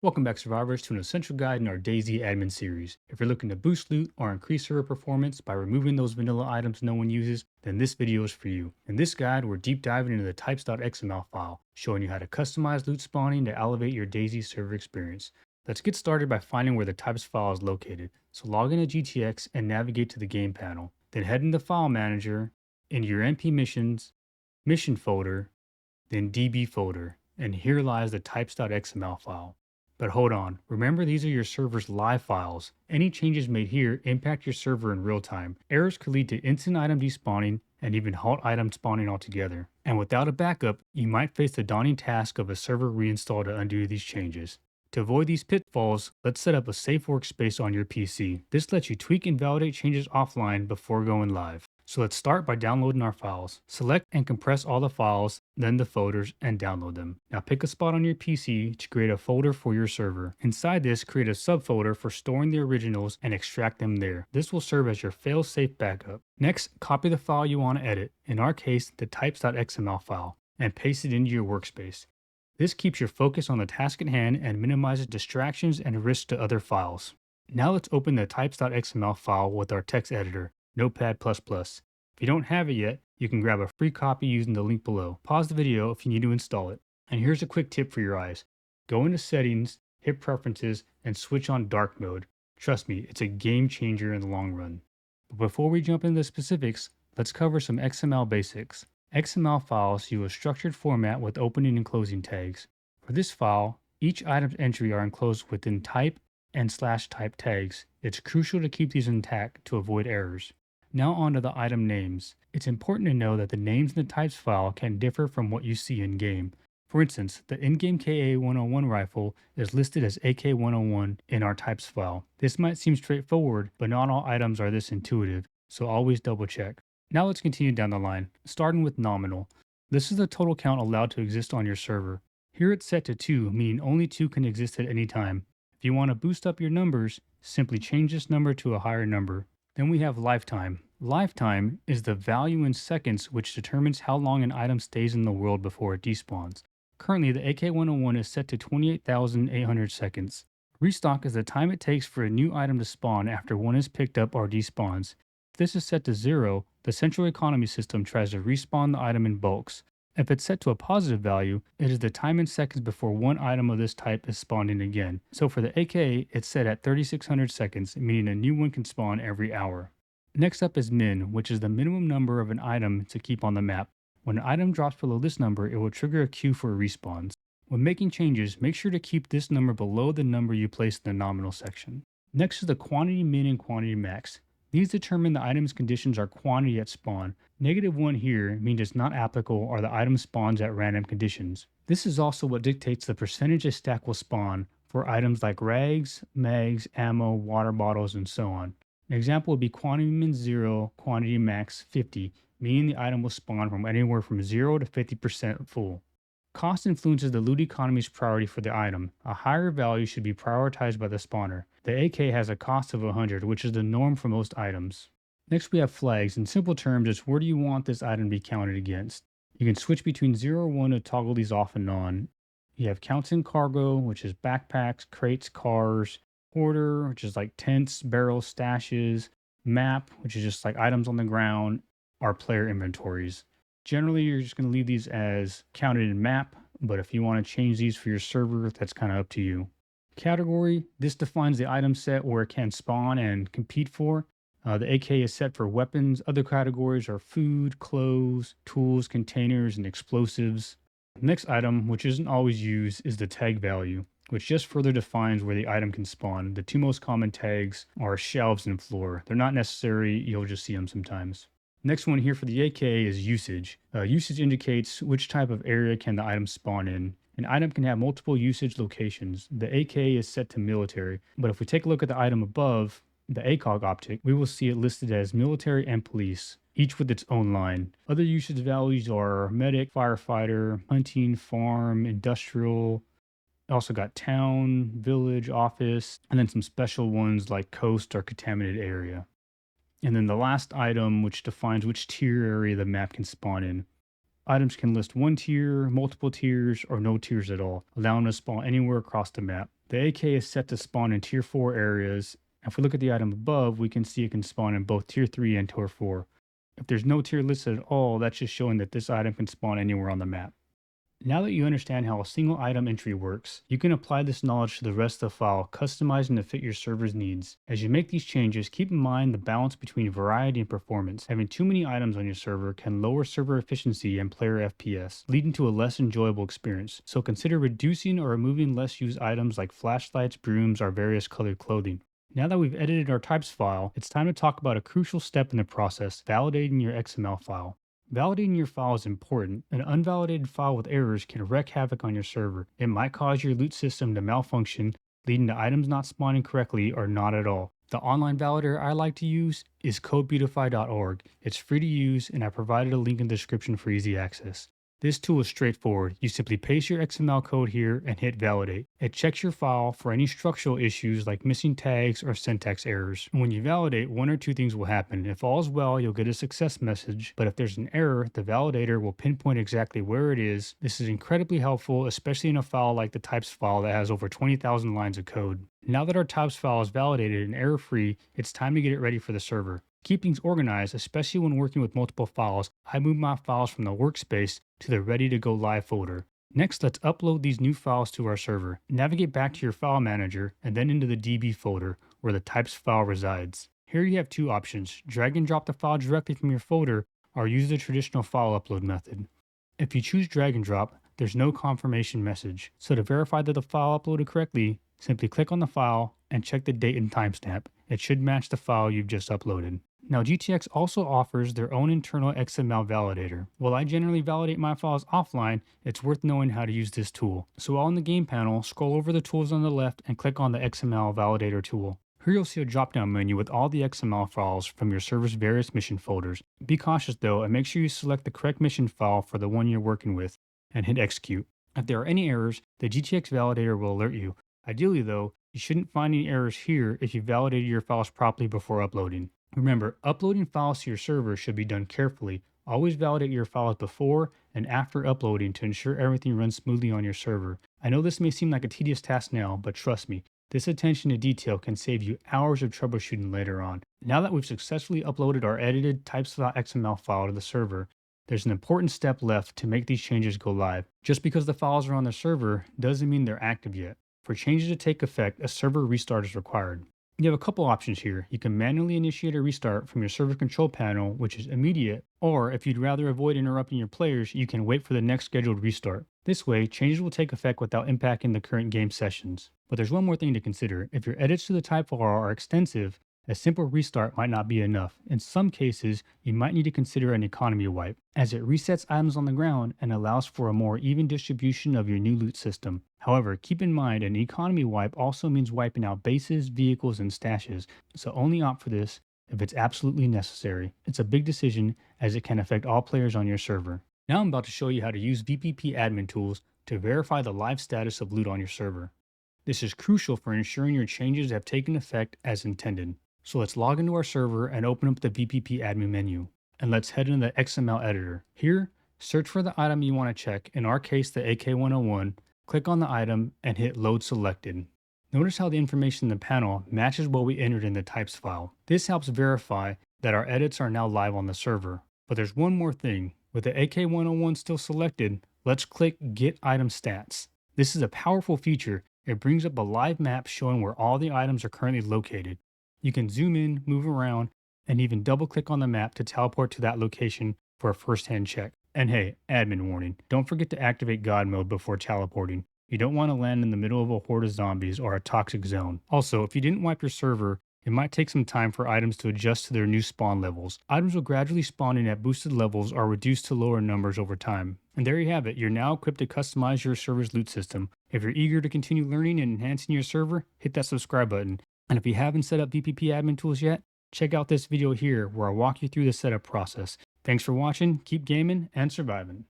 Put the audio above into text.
Welcome back, survivors, to an essential guide in our DayZ admin series. If you're looking to boost loot or increase server performance by removing those vanilla items no one uses, then this video is for you. In this guide, we're deep diving into the types.xml file, showing you how to customize loot spawning to elevate your DayZ server experience. Let's get started by finding where the types file is located. So log into GTX and navigate to the game panel. Then head into File Manager, into your MP missions, mission folder, then DB folder, and here lies the types.xml file. But hold on, remember these are your server's live files. Any changes made here impact your server in real time. Errors could lead to instant item despawning and even halt item spawning altogether. And without a backup, you might face the daunting task of a server reinstall to undo these changes. To avoid these pitfalls, let's set up a safe workspace on your PC. This lets you tweak and validate changes offline before going live. So let's start by downloading our files. Select and compress all the files, then the folders, and download them. Now pick a spot on your PC to create a folder for your server. Inside this, create a subfolder for storing the originals and extract them there. This will serve as your fail-safe backup. Next, copy the file you want to edit, in our case, the types.xml file, and paste it into your workspace. This keeps your focus on the task at hand and minimizes distractions and risks to other files. Now let's open the types.xml file with our text editor, Notepad++. If you don't have it yet, you can grab a free copy using the link below. Pause the video if you need to install it. And here's a quick tip for your eyes. Go into Settings, hit Preferences, and switch on Dark Mode. Trust me, it's a game changer in the long run. But before we jump into the specifics, let's cover some XML basics. XML files use a structured format with opening and closing tags. For this file, each item's entry are enclosed within type and /type tags. It's crucial to keep these intact to avoid errors. Now on to the item names. It's important to know that the names in the types file can differ from what you see in-game. For instance, the in-game KA-101 rifle is listed as AK-101 in our types file. This might seem straightforward, but not all items are this intuitive, so always double check. Now let's continue down the line, starting with nominal. This is the total count allowed to exist on your server. Here it's set to 2, meaning only 2 can exist at any time. If you want to boost up your numbers, simply change this number to a higher number. Then we have lifetime. Lifetime is the value in seconds which determines how long an item stays in the world before it despawns. Currently, the AK-101 is set to 28,800 seconds. Restock is the time it takes for a new item to spawn after one is picked up or despawns. If this is set to 0, the central economy system tries to respawn the item in bulks. If it's set to a positive value, it is the time in seconds before one item of this type is spawned in again. So for the AK, it's set at 3,600 seconds, meaning a new one can spawn every hour. Next up is min, which is the minimum number of an item to keep on the map. When an item drops below this number, it will trigger a queue for respawns. When making changes, make sure to keep this number below the number you placed in the nominal section. Next is the quantity min and quantity max. These determine the item's conditions are quantity at spawn. -1 here means it's not applicable or the item spawns at random conditions. This is also what dictates the percentage a stack will spawn for items like rags, mags, ammo, water bottles, and so on. An example would be quantity min 0, quantity max 50, meaning the item will spawn from anywhere from 0 to 50% full. Cost influences the loot economy's priority for the item. A higher value should be prioritized by the spawner. The AK has a cost of 100, which is the norm for most items. Next we have flags. In simple terms, it's where do you want this item to be counted against. You can switch between 0 or 1 to toggle these off and on. You have counts in cargo, which is backpacks, crates, cars, hoarder, which is like tents, barrels, stashes, map, which is just like items on the ground, our player inventories. Generally, you're just going to leave these as counted in map, but if you want to change these for your server, that's kind of up to you. Category, this defines the item set where it can spawn and compete for. The AK is set for weapons. Other categories are food, clothes, tools, containers, and explosives. The next item, which isn't always used, is the tag value, which just further defines where the item can spawn. The two most common tags are shelves and floor. They're not necessary, you'll just see them sometimes. Next one here for the AK is usage. Usage indicates which type of area can the item spawn in. An item can have multiple usage locations. The AK is set to military, but if we take a look at the item above, the ACOG optic, we will see it listed as military and police, each with its own line. Other usage values are medic, firefighter, hunting, farm, industrial. Also got town, village, office, and then some special ones like coast or contaminated area. And then the last item, which defines which tier area the map can spawn in. Items can list one tier, multiple tiers, or no tiers at all, allowing them to spawn anywhere across the map. The AK is set to spawn in tier 4 areas. If we look at the item above, we can see it can spawn in both tier 3 and tier 4. If there's no tier listed at all, that's just showing that this item can spawn anywhere on the map. Now that you understand how a single item entry works, you can apply this knowledge to the rest of the file, customizing to fit your server's needs. As you make these changes, keep in mind the balance between variety and performance. Having too many items on your server can lower server efficiency and player FPS, leading to a less enjoyable experience. So consider reducing or removing less used items like flashlights, brooms, or various colored clothing. Now that we've edited our types file, it's time to talk about a crucial step in the process, validating your XML file. Validating your file is important. An unvalidated file with errors can wreak havoc on your server. It might cause your loot system to malfunction, leading to items not spawning correctly or not at all. The online validator I like to use is codebeautify.org. It's free to use, and I provided a link in the description for easy access. This tool is straightforward. You simply paste your XML code here and hit validate. It checks your file for any structural issues like missing tags or syntax errors. When you validate, one or two things will happen. If all is well, you'll get a success message, but if there's an error, the validator will pinpoint exactly where it is. This is incredibly helpful, especially in a file like the types file that has over 20,000 lines of code. Now that our types file is validated and error-free, it's time to get it ready for the server. Keep things organized, especially when working with multiple files. I move my files from the workspace to the ready to go live folder. Next, let's upload these new files to our server. Navigate back to your file manager and then into the DB folder where the types file resides. Here you have two options: drag and drop the file directly from your folder or use the traditional file upload method. If you choose drag and drop, there's no confirmation message. So to verify that the file uploaded correctly, simply click on the file and check the date and timestamp. It should match the file you've just uploaded. Now, GTX also offers their own internal XML validator. While I generally validate my files offline, it's worth knowing how to use this tool. So on the game panel, scroll over the tools on the left and click on the XML validator tool. Here you'll see a drop-down menu with all the XML files from your server's various mission folders. Be cautious though, and make sure you select the correct mission file for the one you're working with and hit execute. If there are any errors, the GTX validator will alert you. Ideally though, you shouldn't find any errors here if you validated your files properly before uploading. Remember, uploading files to your server should be done carefully. Always validate your files before and after uploading to ensure everything runs smoothly on your server. I know this may seem like a tedious task now, but trust me, this attention to detail can save you hours of troubleshooting later on. Now that we've successfully uploaded our edited types.xml file to the server, there's an important step left to make these changes go live. Just because the files are on the server doesn't mean they're active yet. For changes to take effect, a server restart is required. You have a couple options here. You can manually initiate a restart from your server control panel, which is immediate, or if you'd rather avoid interrupting your players, you can wait for the next scheduled restart. This way, changes will take effect without impacting the current game sessions. But there's one more thing to consider. If your edits to the type file are extensive, a simple restart might not be enough. In some cases, you might need to consider an economy wipe, as it resets items on the ground and allows for a more even distribution of your new loot system. However, keep in mind an economy wipe also means wiping out bases, vehicles, and stashes, so only opt for this if it's absolutely necessary. It's a big decision as it can affect all players on your server. Now I'm about to show you how to use VPPAdmin tools to verify the live status of loot on your server. This is crucial for ensuring your changes have taken effect as intended. So let's log into our server and open up the VPPAdmin menu. And let's head into the XML editor. Here, search for the item you want to check, in our case the AK101, click on the item and hit load selected. Notice how the information in the panel matches what we entered in the types file. This helps verify that our edits are now live on the server. But there's one more thing. With the AK101 still selected, let's click Get Item Stats. This is a powerful feature. It brings up a live map showing where all the items are currently located. You can zoom in, move around, and even double click on the map to teleport to that location for a first-hand check. And hey, admin warning, don't forget to activate God mode before teleporting. You don't want to land in the middle of a horde of zombies or a toxic zone. Also, if you didn't wipe your server, it might take some time for items to adjust to their new spawn levels. Items will gradually spawn in at boosted levels or reduced to lower numbers over time. And there you have it, you're now equipped to customize your server's loot system. If you're eager to continue learning and enhancing your server, hit that subscribe button. And if you haven't set up VPPAdmin tools yet, check out this video here where I'll walk you through the setup process. Thanks for watching, keep gaming and surviving.